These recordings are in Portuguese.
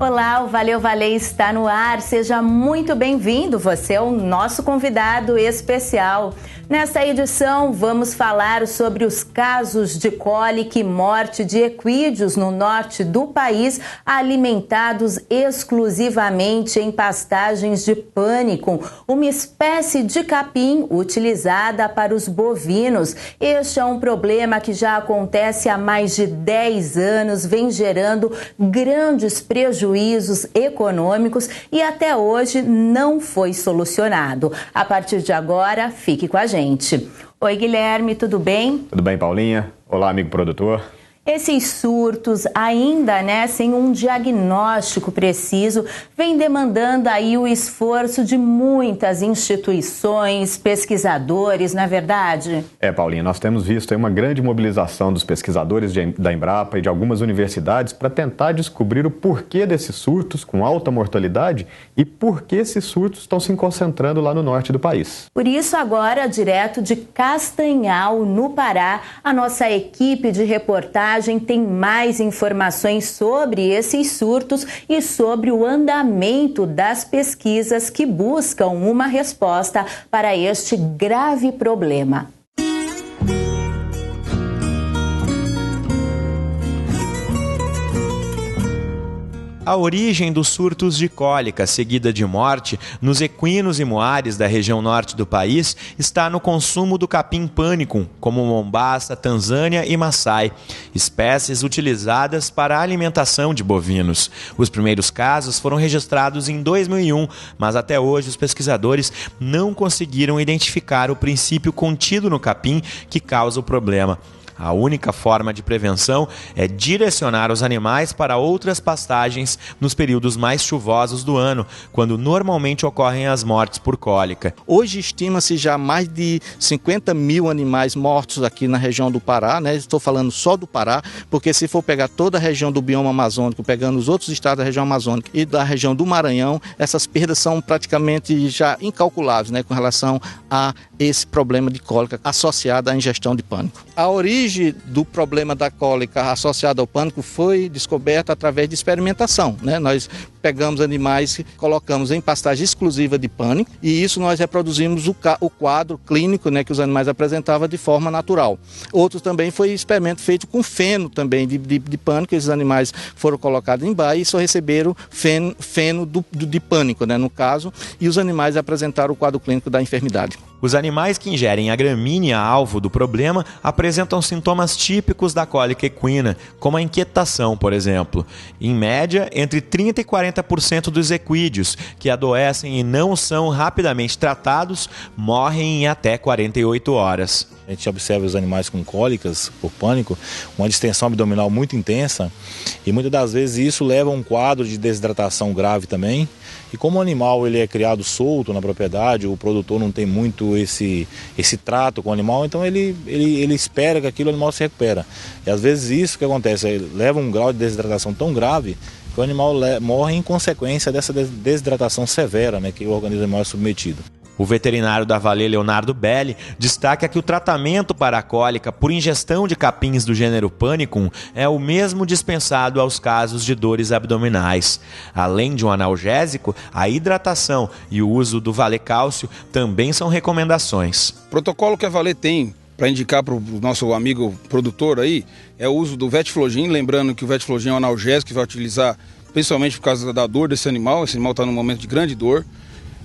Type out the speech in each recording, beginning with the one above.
Olá, o Valeu Valer está no ar. Seja muito bem-vindo. Você é o nosso convidado especial. Nesta edição, vamos falar sobre os casos de cólica e morte de equídeos no norte do país, alimentados exclusivamente em pastagens de pânico, uma espécie de capim utilizada para os bovinos. Este é um problema que já acontece há mais de 10 anos, vem gerando grandes prejuízos econômicos e até hoje não foi solucionado. A partir de agora, fique com a gente. Oi, Guilherme, tudo bem? Tudo bem, Paulinha? Olá, amigo produtor. Esses surtos, ainda sem um diagnóstico preciso, vem demandando aí o esforço de muitas instituições, pesquisadores, não é verdade? Paulinha, nós temos visto aí uma grande mobilização dos pesquisadores da Embrapa e de algumas universidades para tentar descobrir o porquê desses surtos com alta mortalidade e por que esses surtos estão se concentrando lá no norte do país. Por isso, agora, direto de Castanhal, no Pará, a nossa equipe de reportagem tem mais informações sobre esses surtos e sobre o andamento das pesquisas que buscam uma resposta para este grave problema. A origem dos surtos de cólica, seguida de morte, nos equinos e moares da região norte do país, está no consumo do capim panicum, como Mombaça, Tanzânia e Maçai, espécies utilizadas para a alimentação de bovinos. Os primeiros casos foram registrados em 2001, mas até hoje os pesquisadores não conseguiram identificar o princípio contido no capim que causa o problema. A única forma de prevenção é direcionar os animais para outras pastagens nos períodos mais chuvosos do ano, quando normalmente ocorrem as mortes por cólica. Hoje estima-se já mais de 50 mil animais mortos aqui na região do Pará, Estou falando só do Pará, porque se for pegar toda a região do bioma amazônico, pegando os outros estados da região amazônica e da região do Maranhão, essas perdas são praticamente já incalculáveis, com relação a esse problema de cólica associado à ingestão de pânico. A origem do problema da cólica associada ao pânico foi descoberta através de experimentação. Nós pegamos animais, colocamos em pastagem exclusiva de pânico e isso nós reproduzimos o quadro clínico que os animais apresentavam de forma natural. Outro também foi experimento feito com feno também de pânico. Esses animais foram colocados em baia e só receberam feno de pânico, no caso, e os animais apresentaram o quadro clínico da enfermidade. Os animais que ingerem a gramínea alvo do problema apresentam sintomas típicos da cólica equina, como a inquietação, por exemplo. Em média, entre 30% e 40% dos equídeos que adoecem e não são rapidamente tratados morrem em até 48 horas. A gente observa os animais com cólicas por pânico, uma distensão abdominal muito intensa e muitas das vezes isso leva a um quadro de desidratação grave também. E como o animal ele é criado solto na propriedade, o produtor não tem muito esse trato com o animal, então ele espera que aquilo o animal se recupera. E às vezes isso que acontece, leva um grau de desidratação tão grave que o animal morre em consequência dessa desidratação severa que o organismo animal é submetido. O veterinário da Valer, Leonardo Belli, destaca que o tratamento para a cólica por ingestão de capins do gênero Panicum é o mesmo dispensado aos casos de dores abdominais. Além de um analgésico, a hidratação e o uso do Valer Cálcio também são recomendações. O protocolo que a Valer tem para indicar para o nosso amigo produtor aí é o uso do Vetflogin, lembrando que o Vetflogin é um analgésico que vai utilizar principalmente por causa da dor desse animal. Esse animal está num momento de grande dor.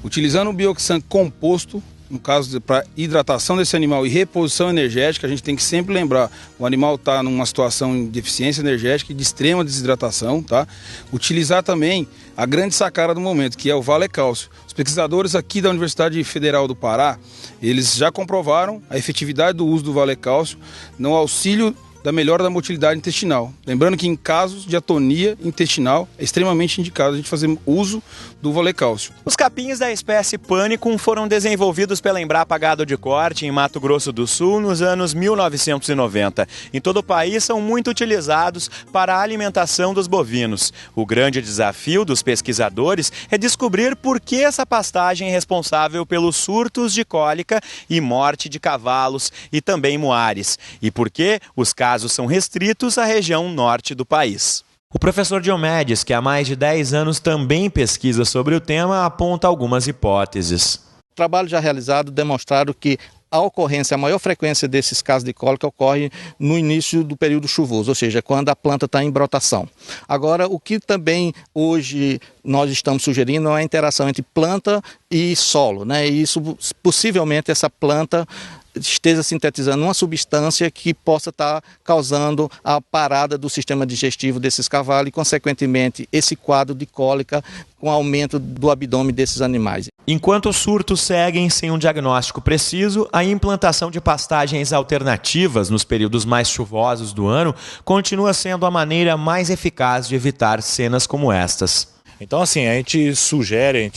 Utilizando o Bioxan composto, no caso para hidratação desse animal e reposição energética, a gente tem que sempre lembrar, o animal está numa situação de deficiência energética e de extrema desidratação, tá? Utilizar também a grande sacada do momento, que é o Valer Cálcio. Os pesquisadores aqui da Universidade Federal do Pará, eles já comprovaram a efetividade do uso do Valer Cálcio no auxílio da melhora da motilidade intestinal. Lembrando que em casos de atonia intestinal é extremamente indicado a gente fazer uso do Valer Cálcio. Os capins da espécie Panicum foram desenvolvidos pela Embrapa Gado de Corte em Mato Grosso do Sul nos anos 1990. Em todo o país são muito utilizados para a alimentação dos bovinos. O grande desafio dos pesquisadores é descobrir por que essa pastagem é responsável pelos surtos de cólica e morte de cavalos e também moares, e por que os casos são restritos à região norte do país. O professor Diomedes, que há mais de 10 anos também pesquisa sobre o tema, aponta algumas hipóteses. Trabalhos já realizados demonstraram que a maior frequência desses casos de cólica ocorre no início do período chuvoso, ou seja, quando a planta está em brotação. Agora, o que também hoje nós estamos sugerindo é a interação entre planta e solo, né? E isso, possivelmente, essa planta esteja sintetizando uma substância que possa estar causando a parada do sistema digestivo desses cavalos e, consequentemente, esse quadro de cólica com aumento do abdômen desses animais. Enquanto os surtos seguem sem um diagnóstico preciso, a implantação de pastagens alternativas nos períodos mais chuvosos do ano continua sendo a maneira mais eficaz de evitar cenas como estas. Então, assim, a gente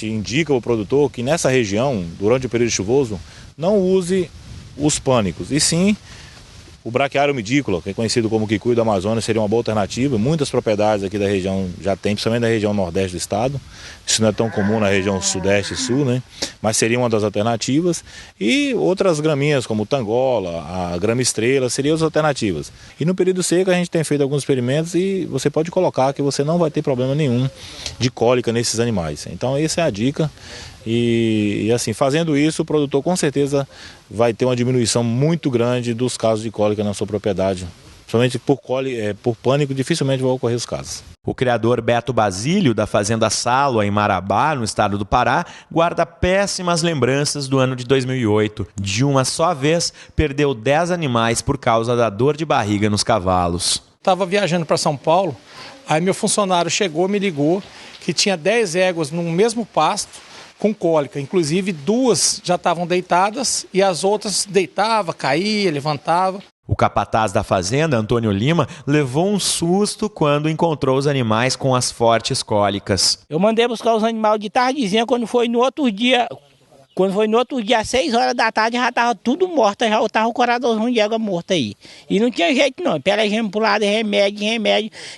indica ao produtor que nessa região, durante o período chuvoso, não use os pânicos, e sim o braquiário midícola, que é conhecido como quicuio do Amazonas, seria uma boa alternativa. Muitas propriedades aqui da região já tem, principalmente da região nordeste do estado. Isso não é tão comum na região sudeste e sul, né? Mas seria uma das alternativas. E outras graminhas, como o tangola, a grama estrela, seriam as alternativas. E no período seco a gente tem feito alguns experimentos e você pode colocar que você não vai ter problema nenhum de cólica nesses animais. Então essa é a dica. E assim, fazendo isso, o produtor com certeza vai ter uma diminuição muito grande dos casos de cólica na sua propriedade. Somente por pânico, dificilmente vão ocorrer os casos. O criador Beto Basílio, da Fazenda Salo, em Marabá, no estado do Pará, guarda péssimas lembranças do ano de 2008. De uma só vez, perdeu 10 animais por causa da dor de barriga nos cavalos. Estava viajando para São Paulo, aí meu funcionário chegou, me ligou, que tinha 10 éguas no mesmo pasto, com cólica. Inclusive 2 já estavam deitadas e as outras deitava, caía, levantava. O capataz da fazenda, Antônio Lima, levou um susto quando encontrou os animais com as fortes cólicas. Eu mandei buscar os animais de tardezinha, quando foi no outro dia, às 6 horas da tarde, já estava tudo morto, já estava o coradorzão de égua morta aí. E não tinha jeito não, pelejamos pro lado, remédio,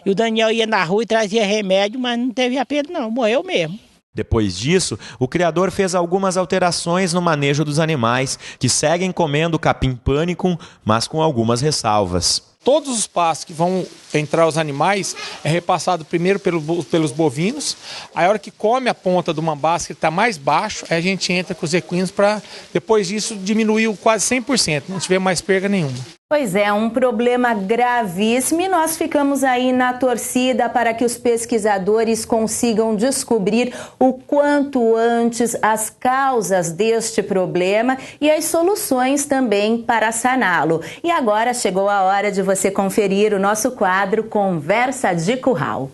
e o Daniel ia na rua e trazia remédio, mas não teve apelo não, morreu mesmo. Depois disso, o criador fez algumas alterações no manejo dos animais, que seguem comendo capim panicum, mas com algumas ressalvas. Todos os pastos que vão entrar os animais é repassado primeiro pelos bovinos. Aí a hora que come a ponta do mambaço, que está mais baixo, aí a gente entra com os equinos para, depois disso, diminuir quase 100%, não tiver mais perda nenhuma. Pois é, um problema gravíssimo e nós ficamos aí na torcida para que os pesquisadores consigam descobrir o quanto antes as causas deste problema e as soluções também para saná-lo. E agora chegou a hora de você conferir o nosso quadro Conversa de Curral.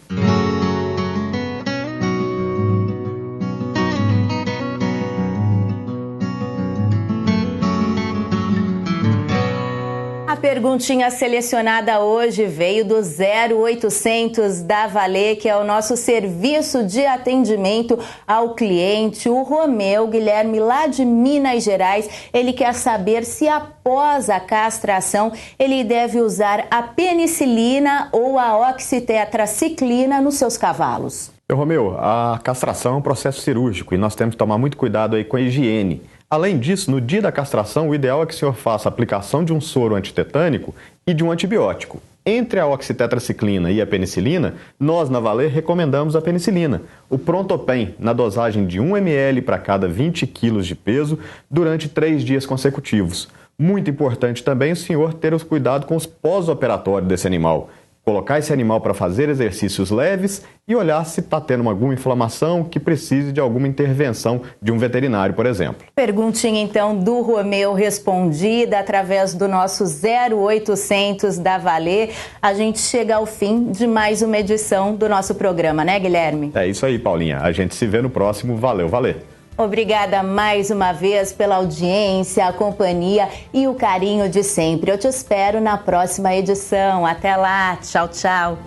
A perguntinha selecionada hoje veio do 0800 da Valer, que é o nosso serviço de atendimento ao cliente. O Romeu Guilherme, lá de Minas Gerais, ele quer saber se após a castração ele deve usar a penicilina ou a oxitetraciclina nos seus cavalos. Romeu, a castração é um processo cirúrgico e nós temos que tomar muito cuidado aí com a higiene. Além disso, no dia da castração, o ideal é que o senhor faça a aplicação de um soro antitetânico e de um antibiótico. Entre a oxitetraciclina e a penicilina, nós na Valer recomendamos a penicilina, o Prontopen, na dosagem de 1 ml para cada 20 kg de peso, durante 3 dias consecutivos. Muito importante também o senhor ter os cuidados com os pós-operatórios desse animal. Colocar esse animal para fazer exercícios leves e olhar se está tendo alguma inflamação que precise de alguma intervenção de um veterinário, por exemplo. Perguntinha então do Romeu respondida através do nosso 0800 da Valer. A gente chega ao fim de mais uma edição do nosso programa, né, Guilherme? É isso aí, Paulinha. A gente se vê no próximo. Valeu, Valer. Obrigada mais uma vez pela audiência, a companhia e o carinho de sempre. Eu te espero na próxima edição. Até lá. Tchau, tchau.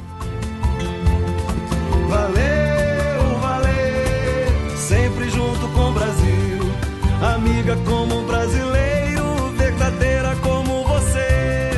Valeu, valeu, sempre junto com o Brasil. Amiga como um brasileiro, verdadeira como você.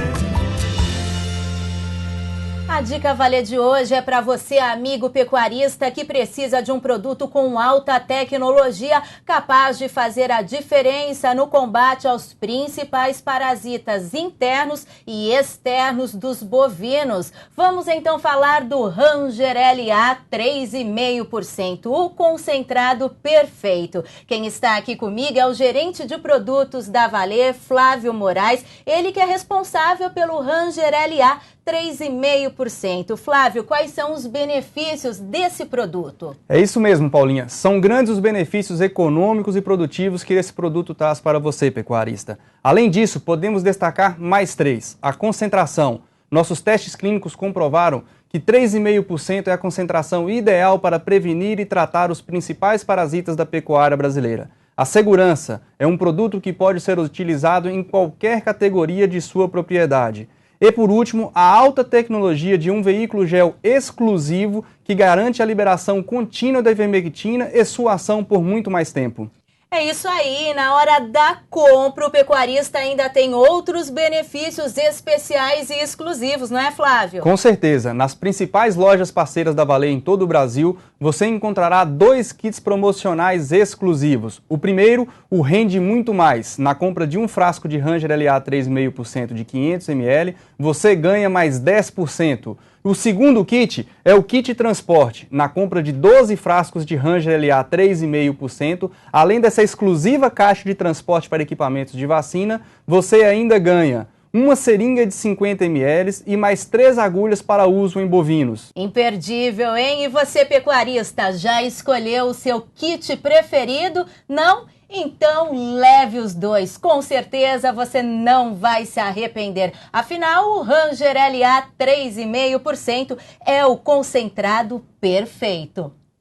Dica Valer de hoje é para você, amigo pecuarista, que precisa de um produto com alta tecnologia capaz de fazer a diferença no combate aos principais parasitas internos e externos dos bovinos. Vamos então falar do Ranger LA 3,5%, o concentrado perfeito. Quem está aqui comigo é o gerente de produtos da Valer, Flávio Moraes, ele que é responsável pelo Ranger LA 3,5%. Flávio, quais são os benefícios desse produto? É isso mesmo, Paulinha. São grandes os benefícios econômicos e produtivos que esse produto traz para você, pecuarista. Além disso, podemos destacar mais 3. A concentração. Nossos testes clínicos comprovaram que 3,5% é a concentração ideal para prevenir e tratar os principais parasitas da pecuária brasileira. A segurança é um produto que pode ser utilizado em qualquer categoria de sua propriedade. E por último, a alta tecnologia de um veículo gel exclusivo que garante a liberação contínua da ivermectina e sua ação por muito mais tempo. É isso aí, na hora da compra o pecuarista ainda tem outros benefícios especiais e exclusivos, não é, Flávio? Com certeza, nas principais lojas parceiras da Valer em todo o Brasil, você encontrará 2 kits promocionais exclusivos. O primeiro, o Rende Muito Mais. Na compra de um frasco de Ranger LA 3,5% de 500 ml, você ganha mais 10%. O segundo kit é o kit transporte. Na compra de 12 frascos de Ranger LA 3,5%, além dessa exclusiva caixa de transporte para equipamentos de vacina, você ainda ganha uma seringa de 50 ml e mais 3 agulhas para uso em bovinos. Imperdível, hein? E você, pecuarista, já escolheu o seu kit preferido? Não? Então leve os 2, com certeza você não vai se arrepender. Afinal, o Ranger LA 3,5% é o concentrado perfeito.